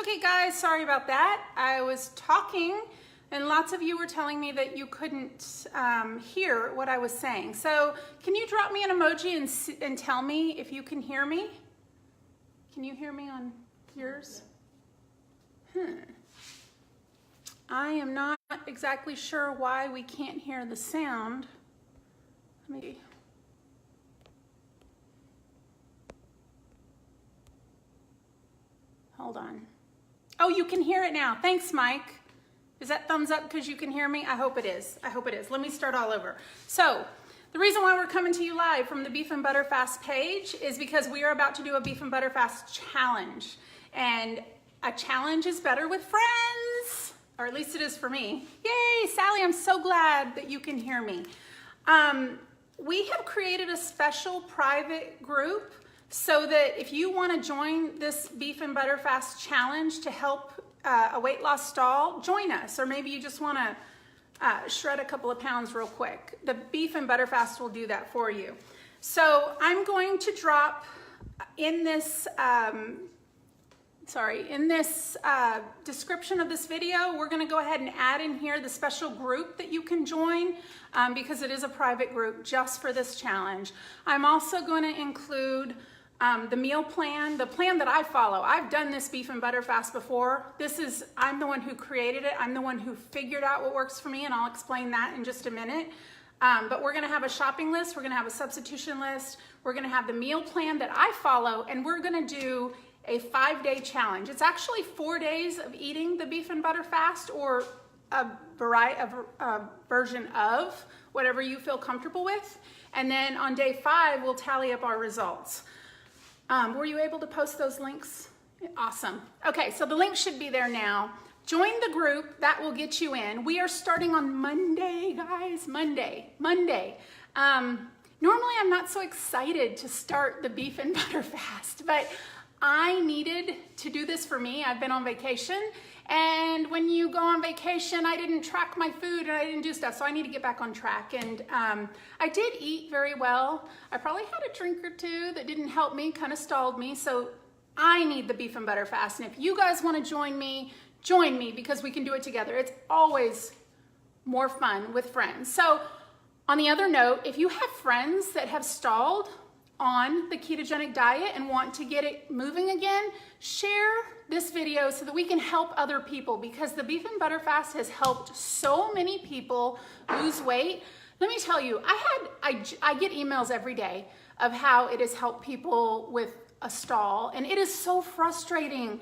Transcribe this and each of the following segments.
okay, guys, sorry about that. I was talking and lots of you were telling me that you couldn't hear what I was saying. So can you drop me an emoji and tell me if you can hear me? Can you hear me on yours? I am not exactly sure why we can't hear the sound. Maybe. Hold on. Oh, you can hear it now. Thanks, Mike. Is that thumbs up because you can hear me? I hope it is. I hope it is. Let me start all over. So, the reason why we're coming to you live from the Beef and Butter Fast page is because we are about to do a Beef and Butter Fast challenge. And a challenge is better with friends, or at least it is for me. Yay, Sally, I'm so glad that you can hear me. We have created a special private group so that if you want to join this Beef and Butter Fast challenge to help a weight loss stall, join us. Or maybe you just want to shred a couple of pounds real quick. The Beef and Butter Fast will do that for you. So I'm going to drop in this, description of this video, we're going to go ahead and add in here the special group that you can join because it is a private group just for this challenge. I'm also going to include the meal plan, the plan that I follow. I've done this Beef and Butter Fast before. I'm the one who created it. I'm the one who figured out what works for me, and I'll explain that in just a minute. But we're gonna have a shopping list, we're gonna have a substitution list, we're gonna have the meal plan that I follow, and we're gonna do a 5-day challenge. It's actually 4 days of eating the Beef and Butter Fast, or a version of whatever you feel comfortable with. And then on day 5, we'll tally up our results. Were you able to post those links? Awesome. Okay, so the link should be there now. Join the group, that will get you in. We are starting on Monday, guys, Monday. Normally I'm not so excited to start the Beef and Butter Fast, but I needed to do this for me. I've been on vacation, and when you go on vacation, I didn't track my food and I didn't do stuff, so I need to get back on track. And I did eat very well. I probably had a drink or two that didn't help me, kind of stalled me, so I need the Beef and Butter Fast. And if you guys want to join me because we can do it together. It's always more fun with friends. So on the other note, if you have friends that have stalled on the ketogenic diet and want to get it moving again, share this video so that we can help other people, because the Beef and Butter Fast has helped so many people lose weight. Let me tell you, I get emails every day of how it has helped people with a stall, and it is so frustrating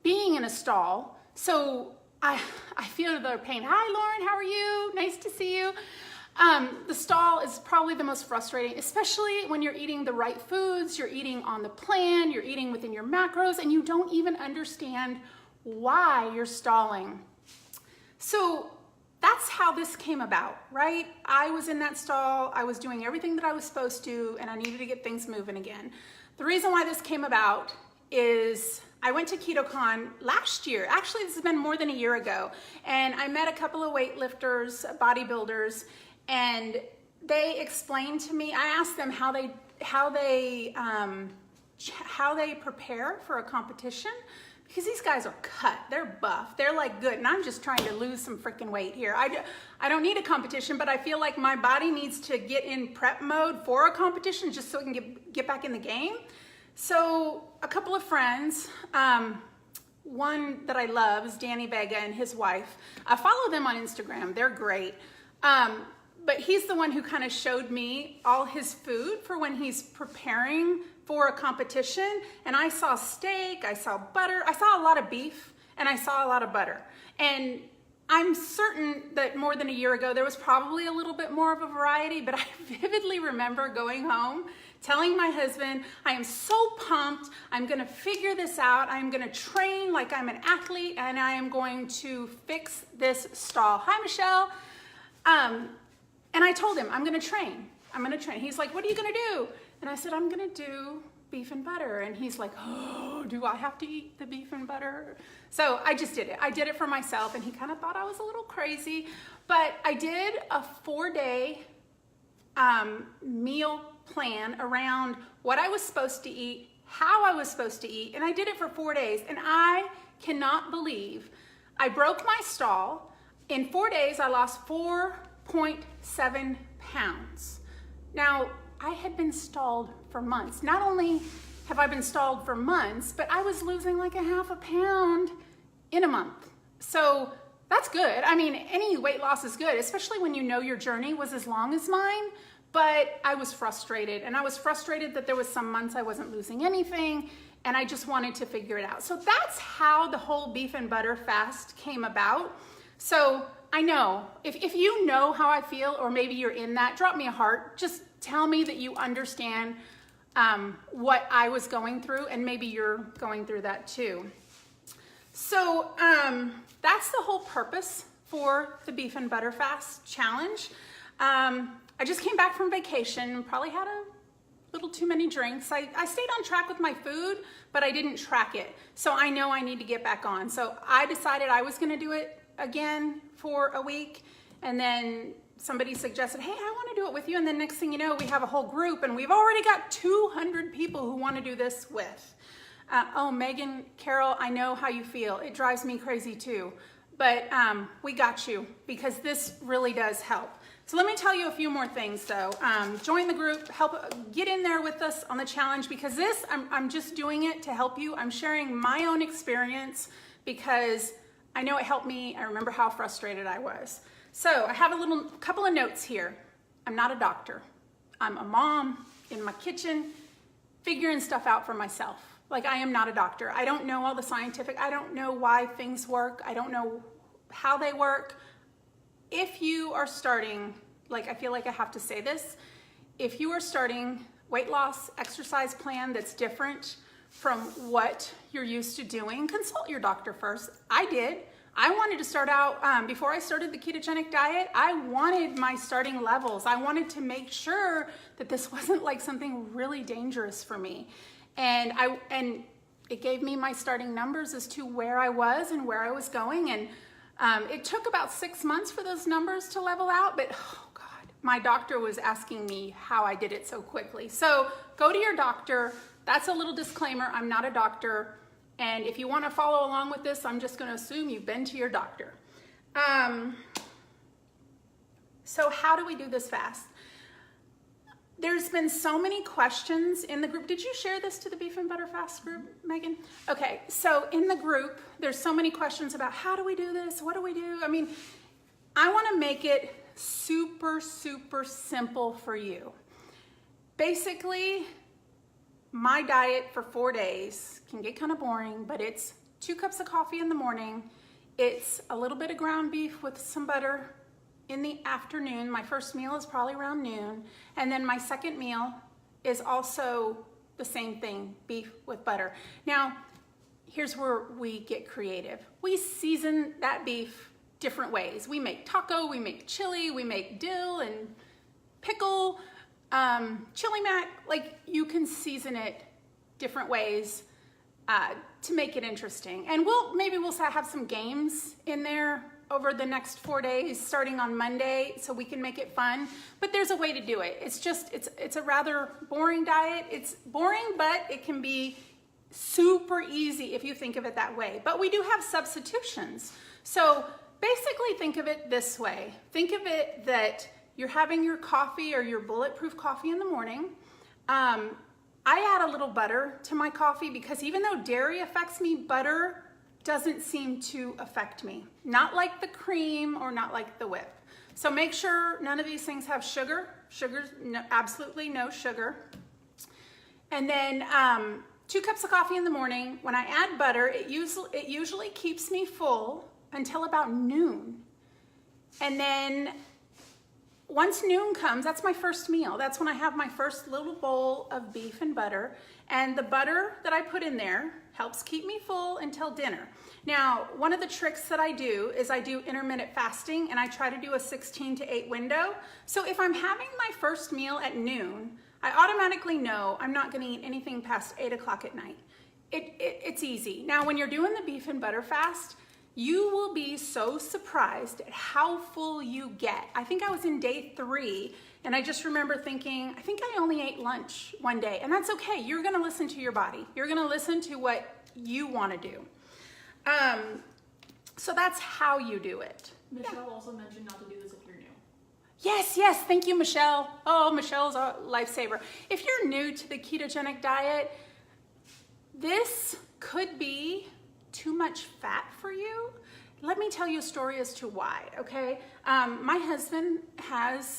being in a stall. So I feel their pain. Hi Lauren, how are you? Nice to see you. The stall is probably the most frustrating, especially when you're eating the right foods, you're eating on the plan, you're eating within your macros, and you don't even understand why you're stalling. So that's how this came about, right? I was in that stall, I was doing everything that I was supposed to, and I needed to get things moving again. The reason why this came about is I went to KetoCon last year. Actually, this has been more than a year ago. And I met a couple of weightlifters, bodybuilders, and they explained to me, I asked them how they prepare for a competition, because these guys are cut, they're buff, they're like good, and I'm just trying to lose some freaking weight here. I don't need a competition, but I feel like my body needs to get in prep mode for a competition just so it can get back in the game. So a couple of friends, one that I love is Danny Vega and his wife. I follow them on Instagram, they're great. But he's the one who kind of showed me all his food for when he's preparing for a competition. And I saw steak, I saw butter, I saw a lot of beef, and I saw a lot of butter. And I'm certain that more than a year ago, there was probably a little bit more of a variety, but I vividly remember going home, telling my husband, I am so pumped, I'm gonna figure this out, I'm gonna train like I'm an athlete, and I am going to fix this stall. Hi, Michelle. And I told him, I'm gonna train. He's like, what are you gonna do? And I said, I'm gonna do beef and butter. And he's like, oh, do I have to eat the beef and butter? So I just did it. I did it for myself, and he kind of thought I was a little crazy, but I did a 4-day meal plan around what I was supposed to eat, how I was supposed to eat, and I did it for 4 days, and I cannot believe I broke my stall. In 4 days, I lost 4.7 pounds. Now, I had been stalled for months. Not only have I been stalled for months, but I was losing like a half a pound in a month. So that's good. I mean, any weight loss is good, especially when you know your journey was as long as mine. But I was frustrated, and I was frustrated that there was some months I wasn't losing anything, and I just wanted to figure it out. So that's how the whole beef and butter fast came about. So I know, if you know how I feel, or maybe you're in that, drop me a heart. Just tell me that you understand what I was going through, and maybe you're going through that too. So that's the whole purpose for the beef and butter fast challenge. I just came back from vacation, probably had a little too many drinks. I stayed on track with my food, but I didn't track it. So I know I need to get back on. So I decided I was gonna do it again for a week, and then somebody suggested, hey, I wanna do it with you, and then next thing you know, we have a whole group, and we've already got 200 people who wanna do this with. Oh, Megan, Carol, I know how you feel. It drives me crazy too, but we got you, because this really does help. So let me tell you a few more things though. Join the group, help get in there with us on the challenge, because this, I'm just doing it to help you. I'm sharing my own experience because I know it helped me. I remember how frustrated I was. So I have a couple of notes here. I'm not a doctor. I'm a mom in my kitchen, figuring stuff out for myself. Like, I am not a doctor. I don't know all the scientific, I don't know why things work. I don't know how they work. If you are starting, like, I feel like I have to say this, if you are starting weight loss exercise plan that's different from what you're used to doing, consult your doctor first. I did. I wanted to start out, before I started the ketogenic diet, I wanted my starting levels. I wanted to make sure that this wasn't like something really dangerous for me. And it gave me my starting numbers as to where I was and where I was going. And it took about 6 months for those numbers to level out, but oh God, my doctor was asking me how I did it so quickly. So go to your doctor. That's a little disclaimer. I'm not a doctor. And if you want to follow along with this, I'm just going to assume you've been to your doctor. So how do we do this fast? There's been so many questions in the group. Did you share this to the Beef and Butter Fast group, Megan? Okay, so in the group, there's so many questions about how do we do this? What do we do? I mean, I want to make it super, super simple for you. Basically, my diet for 4 days can get kind of boring, but it's 2 cups of coffee in the morning. It's a little bit of ground beef with some butter in the afternoon. My first meal is probably around noon. And then my second meal is also the same thing, beef with butter. Now, here's where we get creative. We season that beef different ways. We make taco, we make chili, we make dill and pickle, chili mac. Like, you can season it different ways to make it interesting. And maybe we'll have some games in there over the next 4 days, starting on Monday, so we can make it fun. But there's a way to do it. It's a rather boring diet. It's boring, but it can be super easy if you think of it that way. But we do have substitutions. So basically think of it this way. Think of it that you're having your coffee or your bulletproof coffee in the morning. I add a little butter to my coffee because even though dairy affects me, butter doesn't seem to affect me. Not like the cream or not like the whip. So make sure none of these things have sugar. Absolutely no sugar. And then 2 cups of coffee in the morning. When I add butter, it usually keeps me full until about noon. And then once noon comes, that's my first meal. That's when I have my first little bowl of beef and butter. And the butter that I put in there helps keep me full until dinner. Now, one of the tricks that I do is I do intermittent fasting, and I try to do a 16 to 8 window. So if I'm having my first meal at noon, I automatically know I'm not gonna eat anything past 8 o'clock at night. It's easy. Now, when you're doing the beef and butter fast, You will be so surprised at how full you get. I think I was in day 3 and I just remember thinking, I think I only ate lunch one day, and that's okay. You're gonna listen to your body. You're gonna listen to what you wanna do. So that's how you do it. Michelle also mentioned not to do this if you're new. Yes, yes, thank you, Michelle. Oh, Michelle's a lifesaver. If you're new to the ketogenic diet, this could be too much fat for you. Let me tell you a story as to why, okay? My husband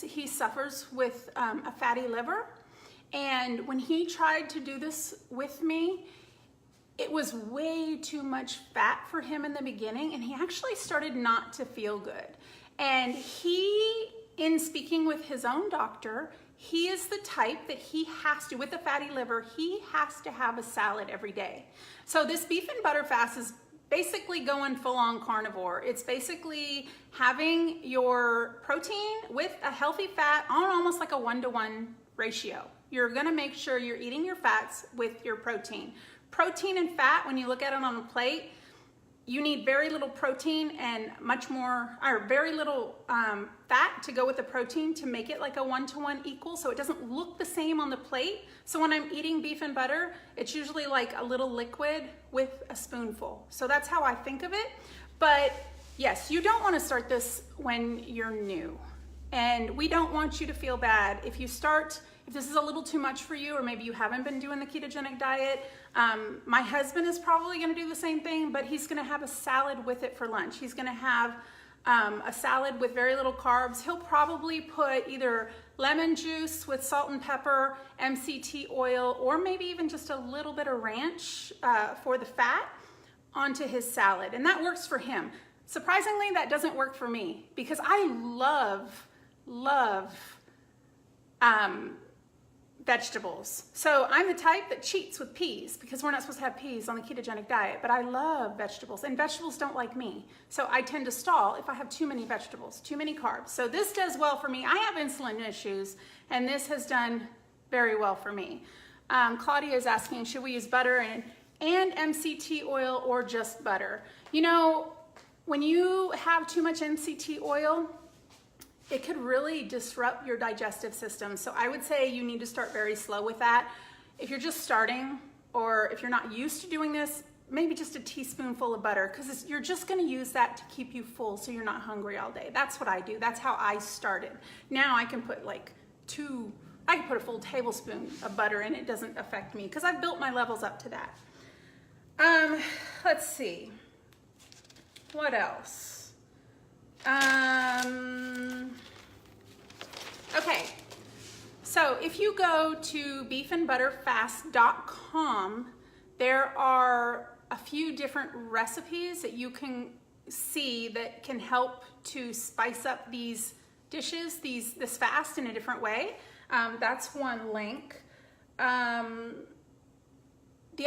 he suffers with a fatty liver, and when he tried to do this with me, it was way too much fat for him in the beginning, and he actually started not to feel good. And in speaking with his own doctor, he is the type that he has to, with a fatty liver, he has to have a salad every day. So this beef and butter fast is basically going full-on carnivore. It's basically having your protein with a healthy fat on almost like a 1-to-1 ratio. You're gonna make sure you're eating your fats with your protein. Protein and fat, when you look at it on a plate, you need very little protein and very little fat to go with the protein to make it like a 1-to-1 equal, so it doesn't look the same on the plate. So when I'm eating beef and butter, it's usually like a little liquid with a spoonful. So that's how I think of it. But yes, you don't want to start this when you're new. And we don't want you to feel bad if this is a little too much for you, or maybe you haven't been doing the ketogenic diet. My husband is probably gonna do the same thing, but he's gonna have a salad with it for lunch. He's gonna have a salad with very little carbs. He'll probably put either lemon juice with salt and pepper, MCT oil, or maybe even just a little bit of ranch for the fat onto his salad. And that works for him. Surprisingly, that doesn't work for me because I love vegetables. So I'm the type that cheats with peas because we're not supposed to have peas on the ketogenic diet, but I love vegetables, and vegetables don't like me. So I tend to stall if I have too many vegetables, too many carbs. So this does well for me. I have insulin issues, and this has done very well for me. Claudia is asking, should we use butter and MCT oil or just butter? You know, when you have too much MCT oil, it could really disrupt your digestive system. So I would say you need to start very slow with that. If you're just starting, or if you're not used to doing this, maybe just a teaspoonful of butter, because you're just gonna use that to keep you full so you're not hungry all day. That's what I do. That's how I started. Now I can put I can put a full tablespoon of butter and it doesn't affect me because I've built my levels up to that. Let's see. What else? Okay, so if you go to beefandbutterfast.com, there are a few different recipes that you can see that can help to spice up these dishes, this fast in a different way. That's one link. The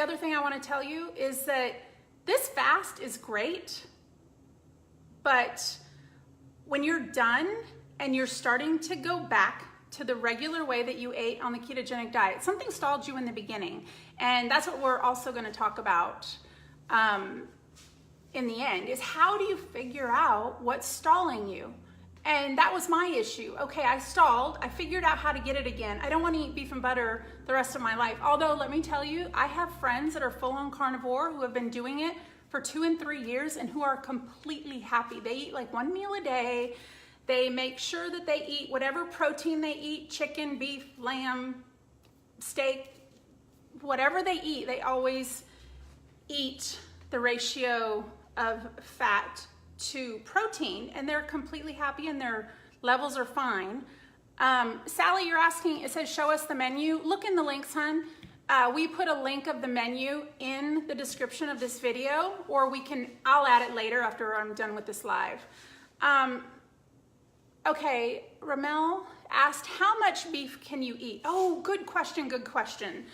other thing I want to tell you is that this fast is great, but when you're done and you're starting to go back to the regular way that you ate on the ketogenic diet, something stalled you in the beginning. And that's what we're also going to talk about in the end, is how do you figure out what's stalling you? And that was my issue. Okay, I stalled. I figured out how to get it again. I don't want to eat beef and butter the rest of my life. Although, let me tell you, I have friends that are full-on carnivore who have been doing it for 2 and 3 years and who are completely happy. They eat like 1 meal a day. They make sure that they eat whatever protein they eat, chicken, beef, lamb, steak, whatever they eat, they always eat the ratio of fat to protein, and they're completely happy and their levels are fine. Sally, you're asking, it says show us the menu. Look in the links, hon. We put a link of the menu in the description of this video, or I'll add it later after I'm done with this live. Okay, Ramel asked, how much beef can you eat? Oh, good question, good question.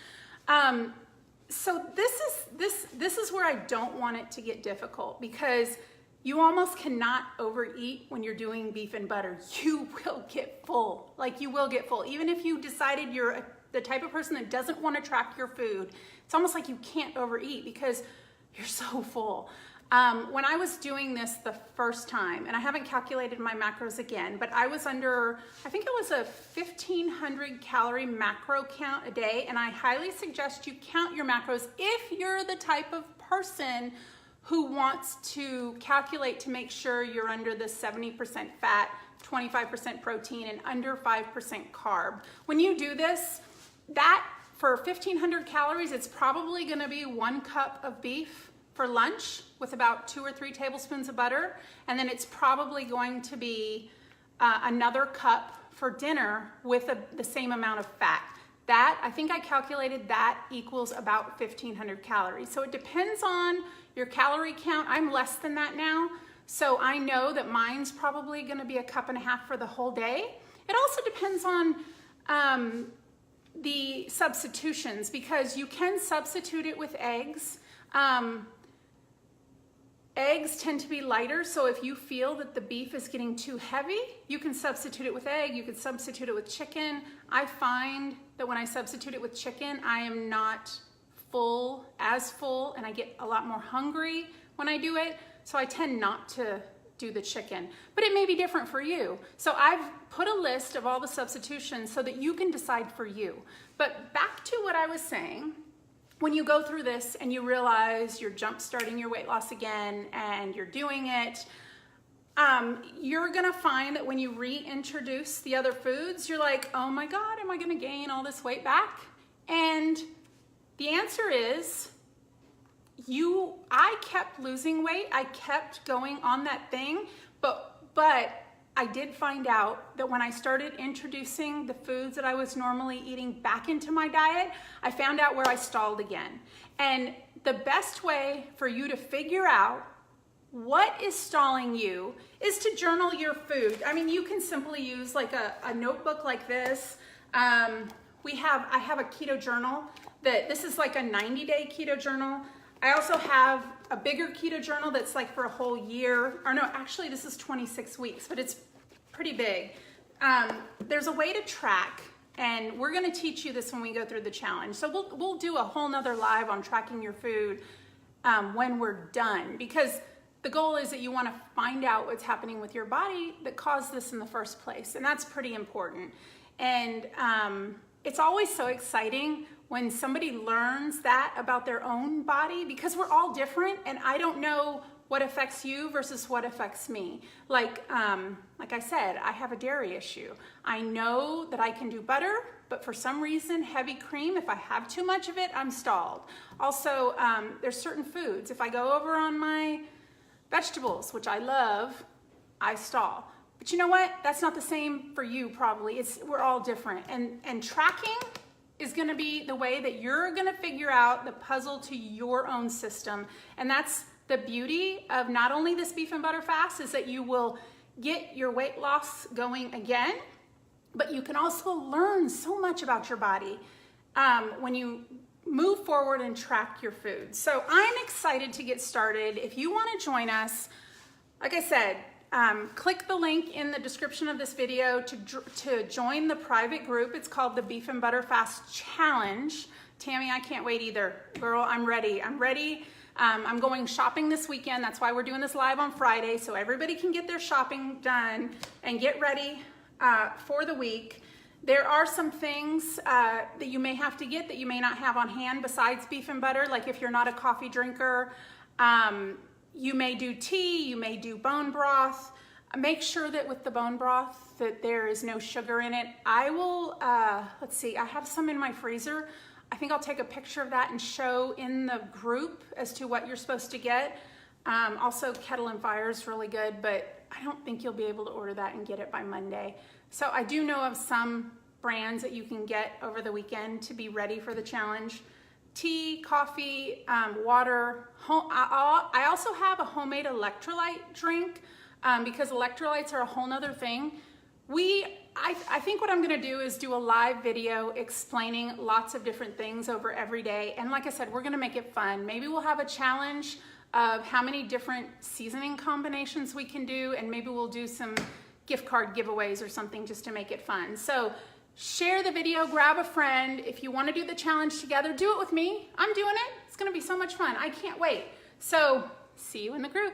So this is where I don't want it to get difficult, because you almost cannot overeat when you're doing beef and butter. You will get full, like you will get full. Even if you decided you're the type of person that doesn't want to track your food, it's almost like you can't overeat because you're so full. When I was doing this the first time, and I haven't calculated my macros again, but I was under, I think it was a 1,500 calorie macro count a day, and I highly suggest you count your macros if you're the type of person who wants to calculate to make sure you're under the 70% fat, 25% protein, and under 5% carb. When you do this, that for 1,500 calories, it's probably gonna be 1 cup of beef for lunch with about 2 or 3 tablespoons of butter, and then it's probably going to be another cup for dinner with the same amount of fat. That, I think I calculated that equals about 1,500 calories. So it depends on your calorie count. I'm less than that now, so I know that mine's probably gonna be 1.5 cups for the whole day. It also depends on the substitutions, because you can substitute it with eggs. Eggs tend to be lighter, so if you feel that the beef is getting too heavy, you can substitute it with egg, you can substitute it with chicken. I find that when I substitute it with chicken, I am not as full, and I get a lot more hungry when I do it, so I tend not to do the chicken. But it may be different for you. So I've put a list of all the substitutions so that you can decide for you. But back to what I was saying, when you go through this and you realize you're jump starting your weight loss again and you're doing it, you're gonna find that when you reintroduce the other foods, you're like, oh my God, am I gonna gain all this weight back? And the answer is, I kept losing weight, I kept going on that thing, but I did find out that when I started introducing the foods that I was normally eating back into my diet, I found out where I stalled again. And the best way for you to figure out what is stalling you is to journal your food. I mean, you can simply use like a notebook like this. I have a keto journal this is like a 90-day keto journal. I also have a bigger keto journal that's like for a whole year, or no, actually this is 26 weeks, but it's pretty big. There's a way to track, and we're gonna teach you this when we go through the challenge. So we'll do a whole nother live on tracking your food when we're done, because the goal is that you wanna find out what's happening with your body that caused this in the first place, and that's pretty important. And it's always so exciting when somebody learns that about their own body, because we're all different, and I don't know what affects you versus what affects me. Like I said, I have a dairy issue. I know that I can do butter, but for some reason, heavy cream, if I have too much of it, I'm stalled. Also, there's certain foods. If I go over on my vegetables, which I love, I stall. But you know what? That's not the same for you probably. We're all different. And tracking is gonna be the way that you're gonna figure out the puzzle to your own system. And that's the beauty of not only this beef and butter fast, is that you will get your weight loss going again, but you can also learn so much about your body when you move forward and track your food. So I'm excited to get started. If you wanna join us, like I said, click the link in the description of this video to join the private group. It's called the Beef and Butter Fast Challenge. Tammy, I can't wait either. Girl, I'm ready. I'm ready. I'm going shopping this weekend. That's why we're doing this live on Friday, so everybody can get their shopping done and get ready for the week. There are some things that you may have to get that you may not have on hand besides beef and butter. Like if you're not a coffee drinker, you may do tea, you may do bone broth. Make sure that with the bone broth that there is no sugar in it. I will, let's see, I have some in my freezer. I think I'll take a picture of that and show in the group as to what you're supposed to get. Also, Kettle and Fire is really good, but I don't think you'll be able to order that and get it by Monday. So I do know of some brands that you can get over the weekend to be ready for the challenge. Tea, coffee, water. I also have a homemade electrolyte drink because electrolytes are a whole nother thing. I think what I'm gonna do is do a live video explaining lots of different things over every day. And like I said, we're gonna make it fun. Maybe we'll have a challenge of how many different seasoning combinations we can do, and maybe we'll do some gift card giveaways or something just to make it fun. So share the video, grab a friend. If you wanna do the challenge together, do it with me. I'm doing it. It's gonna be so much fun. I can't wait. So See you in the group.